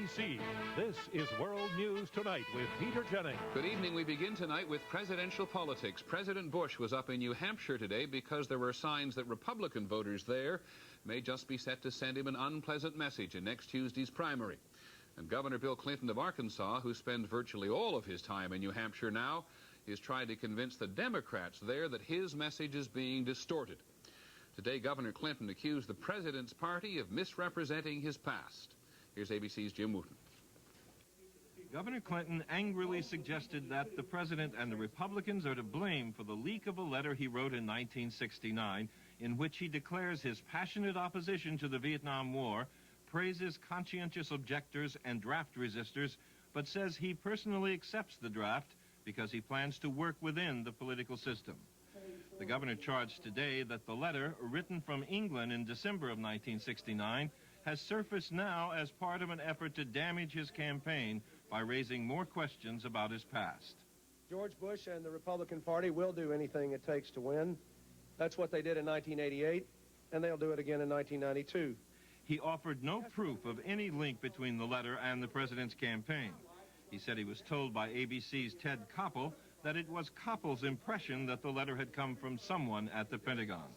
ABC. This is World News Tonight with Peter Jennings. Good evening. We begin tonight with presidential politics. President Bush was up in New Hampshire today because there were signs that Republican voters there may just be set to send him an unpleasant message in next Tuesday's primary. And Governor Bill Clinton of Arkansas, who spends virtually all of his time in New Hampshire now, is trying to convince the Democrats there that his message is being distorted. Today, Governor Clinton accused the president's party of misrepresenting his past. Here's ABC's Jim Wooten. Governor Clinton angrily suggested that the president and the Republicans are to blame for the leak of a letter he wrote in 1969 in which he declares his passionate opposition to the Vietnam War, praises conscientious objectors and draft resistors, but says he personally accepts the draft because he plans to work within the political system. The governor charged today that the letter, written from England in December of 1969, has surfaced now as part of an effort to damage his campaign by raising more questions about his past. George Bush and the Republican Party will do anything it takes to win. That's what they did in 1988, and they'll do it again in 1992. He offered no proof of any link between the letter and the president's campaign. He said he was told by ABC's Ted Koppel that it was Koppel's impression that the letter had come from someone at the Pentagon.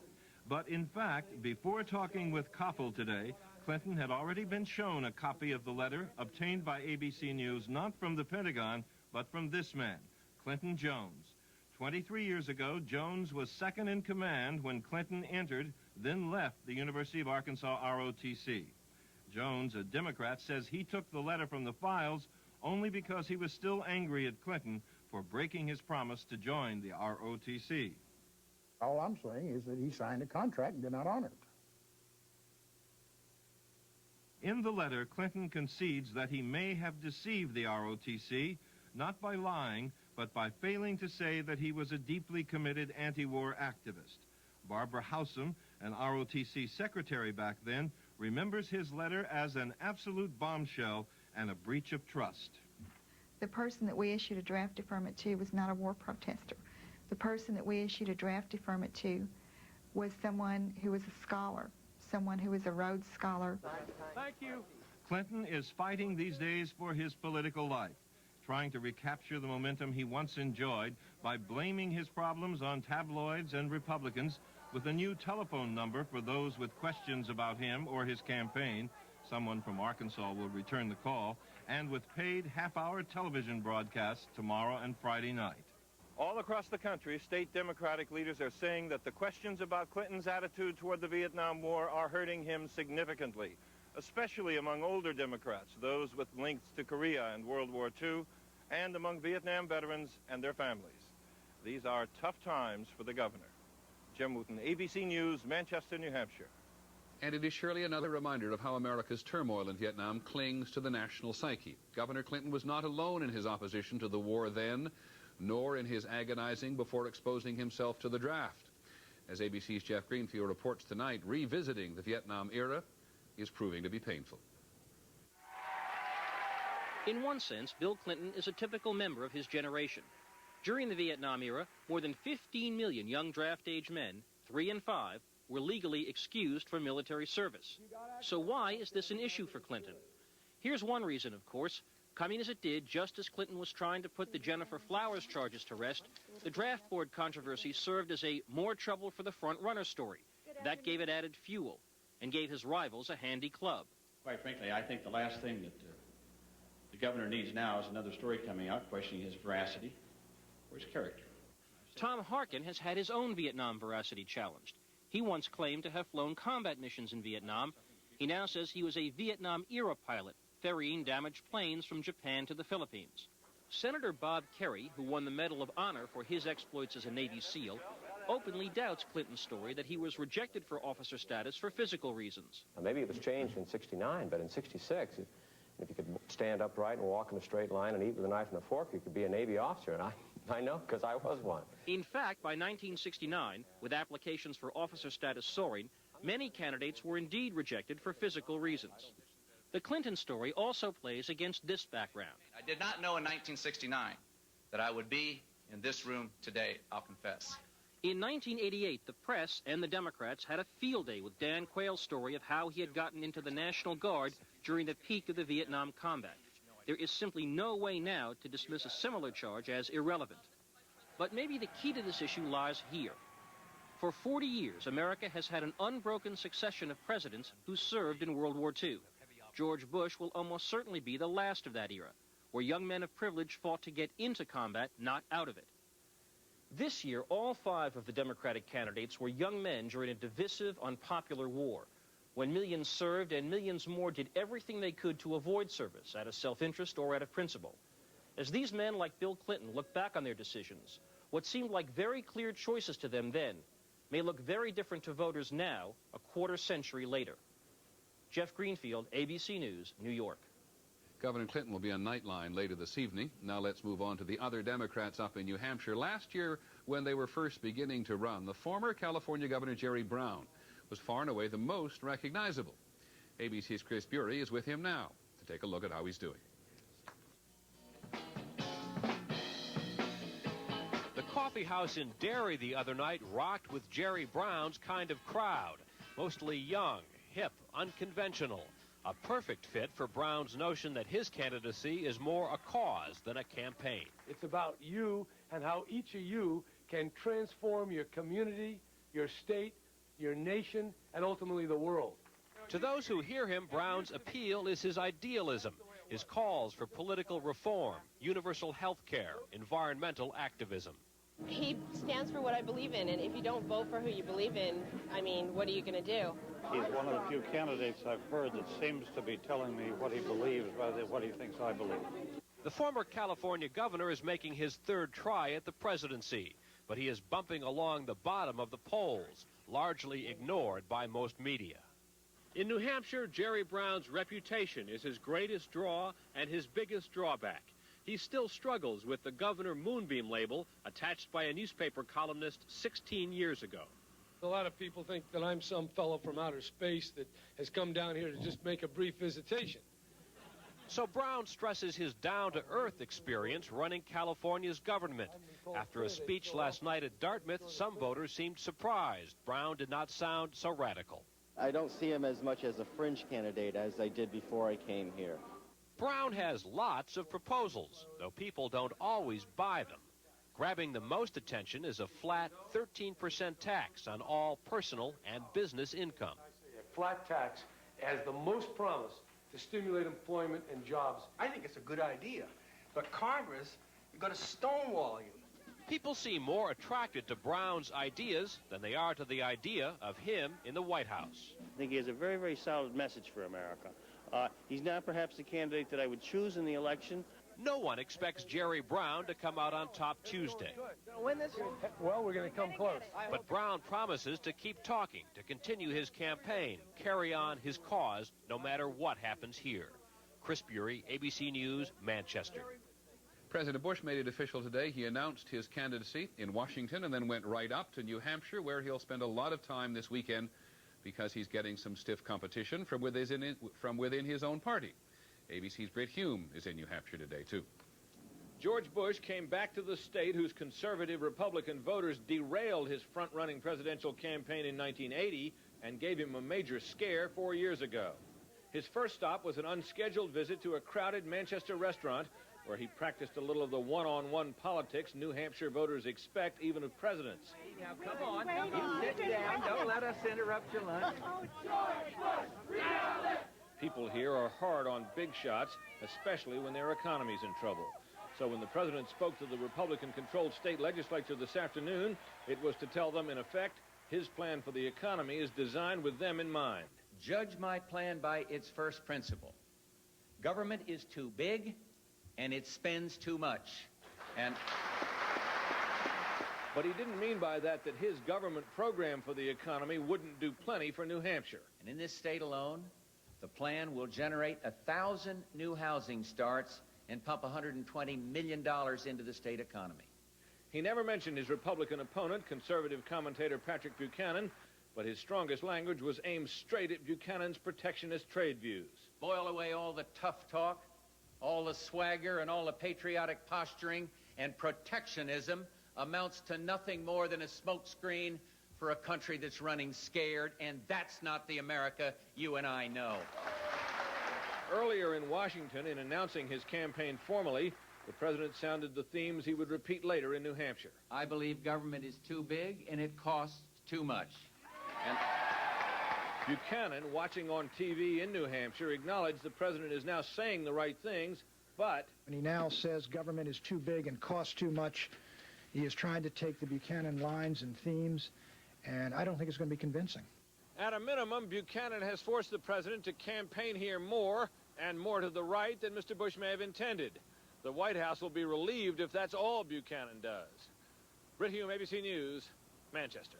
But in fact, before talking with Koppel today, Clinton had already been shown a copy of the letter obtained by ABC News not from the Pentagon, but from this man, Clinton Jones. 23 years ago, Jones was second in command when Clinton entered, then left the University of Arkansas ROTC. Jones, a Democrat, says he took the letter from the files only because he was still angry at Clinton for breaking his promise to join the ROTC. All I'm saying is that he signed a contract and did not honor it. In the letter, Clinton concedes that he may have deceived the ROTC, not by lying, but by failing to say that he was a deeply committed anti-war activist. Barbara Howsam, an ROTC secretary back then, remembers his letter as an absolute bombshell and a breach of trust. The person that we issued a draft deferment to was not a war protester. The person that we issued a draft deferment to was someone who was a scholar, someone who was a Rhodes Scholar. Thank you. Clinton is fighting these days for his political life, trying to recapture the momentum he once enjoyed by blaming his problems on tabloids and Republicans with a new telephone number for those with questions about him or his campaign. Someone from Arkansas will return the call, and with paid half-hour television broadcasts tomorrow and Friday night. All across the country, state Democratic leaders are saying that the questions about Clinton's attitude toward the Vietnam War are hurting him significantly, especially among older Democrats, those with links to Korea and World War II, and among Vietnam veterans and their families. These are tough times for the governor. Jim Wooten, ABC News, Manchester, New Hampshire. And it is surely another reminder of how America's turmoil in Vietnam clings to the national psyche. Governor Clinton was not alone in his opposition to the war then, nor in his agonizing before exposing himself to the draft. As ABC's Jeff Greenfield reports tonight, revisiting the Vietnam era is proving to be painful. In one sense, Bill Clinton is a typical member of his generation. During the Vietnam era, more than 15 million young draft-age men, 3 and 5, were legally excused from military service. So why is this an issue for Clinton? Here's one reason, of course. Coming as it did just as Clinton was trying to put the Gennifer Flowers charges to rest, the draft board controversy served as a more trouble for the front-runner story. That gave it added fuel and gave his rivals a handy club. Quite frankly, I think the last thing that the governor needs now is another story coming out questioning his veracity or his character. Tom Harkin has had his own Vietnam veracity challenged. He once claimed to have flown combat missions in Vietnam. He now says he was a Vietnam-era pilot, ferrying damaged planes from Japan to the Philippines. Senator Bob Kerrey, who won the Medal of Honor for his exploits as a Navy SEAL, openly doubts Clinton's story that he was rejected for officer status for physical reasons. Maybe it was changed in '69, but in '66, if you could stand upright and walk in a straight line and eat with a knife and a fork, you could be a Navy officer, and I know, because I was one. In fact, by 1969, with applications for officer status soaring, many candidates were indeed rejected for physical reasons. The Clinton story also plays against this background. I did not know in 1969 that I would be in this room today, I'll confess. In 1988, the press and the Democrats had a field day with Dan Quayle's story of how he had gotten into the National Guard during the peak of the Vietnam combat. There is simply no way now to dismiss a similar charge as irrelevant. But maybe the key to this issue lies here. For 40 years, America has had an unbroken succession of presidents who served in World War II. George Bush will almost certainly be the last of that era, where young men of privilege fought to get into combat, not out of it. This year, all 5 of the Democratic candidates were young men during a divisive, unpopular war, when millions served and millions more did everything they could to avoid service out of self-interest or out of principle. As these men, like Bill Clinton, look back on their decisions, what seemed like very clear choices to them then may look very different to voters now, a quarter century later. Jeff Greenfield, ABC News, New York. Governor Clinton will be on Nightline later this evening. Now let's move on to the other Democrats up in New Hampshire. Last year, when they were first beginning to run, the former California Governor Jerry Brown was far and away the most recognizable. ABC's Chris Bury is with him now to take a look at how he's doing. The coffee house in Derry the other night rocked with Jerry Brown's kind of crowd, mostly young, hip, unconventional. A perfect fit for Brown's notion that his candidacy is more a cause than a campaign. It's about you and how each of you can transform your community, your state, your nation, and ultimately the world. To those who hear him, Brown's appeal is his idealism, his calls for political reform, universal health care, environmental activism. He stands for what I believe in, and if you don't vote for who you believe in, I mean, what are you going to do? He's one of the few candidates I've heard that seems to be telling me what he believes rather than what he thinks I believe. The former California governor is making his 3rd try at the presidency, but he is bumping along the bottom of the polls, largely ignored by most media. In New Hampshire, Jerry Brown's reputation is his greatest draw and his biggest drawback. He still struggles with the Governor Moonbeam label attached by a newspaper columnist 16 years ago. A lot of people think that I'm some fellow from outer space that has come down here to just make a brief visitation. So Brown stresses his down-to-earth experience running California's government. After a speech last night at Dartmouth, some voters seemed surprised Brown did not sound so radical. I don't see him as much as a fringe candidate as I did before I came here. Brown has lots of proposals, though people don't always buy them. Grabbing the most attention is a flat 13% tax on all personal and business income. A flat tax has the most promise to stimulate employment and jobs. I think it's a good idea, but Congress is going to stonewall you. People seem more attracted to Brown's ideas than they are to the idea of him in the White House. I think he has a very, very solid message for America. He's not perhaps the candidate that I would choose in the election. No one expects Jerry Brown to come out on top Tuesday. Win this? Well, we're going to come close. But Brown promises to keep talking, to continue his campaign, carry on his cause, no matter what happens here. Chris Bury, ABC News, Manchester. President Bush made it official today. He announced his candidacy in Washington and then went right up to New Hampshire, where he'll spend a lot of time this weekend because he's getting some stiff competition from within his own party. ABC's Britt Hume is in New Hampshire today, too. George Bush came back to the state whose conservative Republican voters derailed his front-running presidential campaign in 1980 and gave him a major scare 4 years ago. His first stop was an unscheduled visit to a crowded Manchester restaurant where he practiced a little of the one-on-one politics New Hampshire voters expect even of presidents. Now, come on. You sit down. Don't let us interrupt your lunch. People here are hard on big shots, especially when their economy's in trouble. So when the president spoke to the Republican-controlled state legislature this afternoon, it was to tell them, in effect, his plan for the economy is designed with them in mind. Judge my plan by its first principle. Government is too big, and it spends too much. But he didn't mean by that his government program for the economy wouldn't do plenty for New Hampshire. And in this state alone, the plan will generate 1,000 new housing starts and pump $120 million into the state economy. He never mentioned his Republican opponent, conservative commentator Patrick Buchanan, but his strongest language was aimed straight at Buchanan's protectionist trade views. Boil away all the tough talk, all the swagger, and all the patriotic posturing, and protectionism amounts to nothing more than a smokescreen for a country that's running scared, and that's not the America you and I know. Earlier in Washington, in announcing his campaign formally, the president sounded the themes he would repeat later in New Hampshire. I believe government is too big and it costs too much. And Buchanan, watching on TV in New Hampshire, acknowledged the president is now saying the right things, but... When he now says government is too big and costs too much, he is trying to take the Buchanan lines and themes, and I don't think it's going to be convincing. At a minimum, Buchanan has forced the president to campaign here more and more to the right than Mr. Bush may have intended. The White House will be relieved if that's all Buchanan does. Britt Hume, ABC News, Manchester.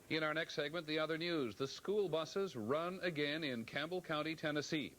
In our next segment, the other news. The school buses run again in Campbell County, Tennessee.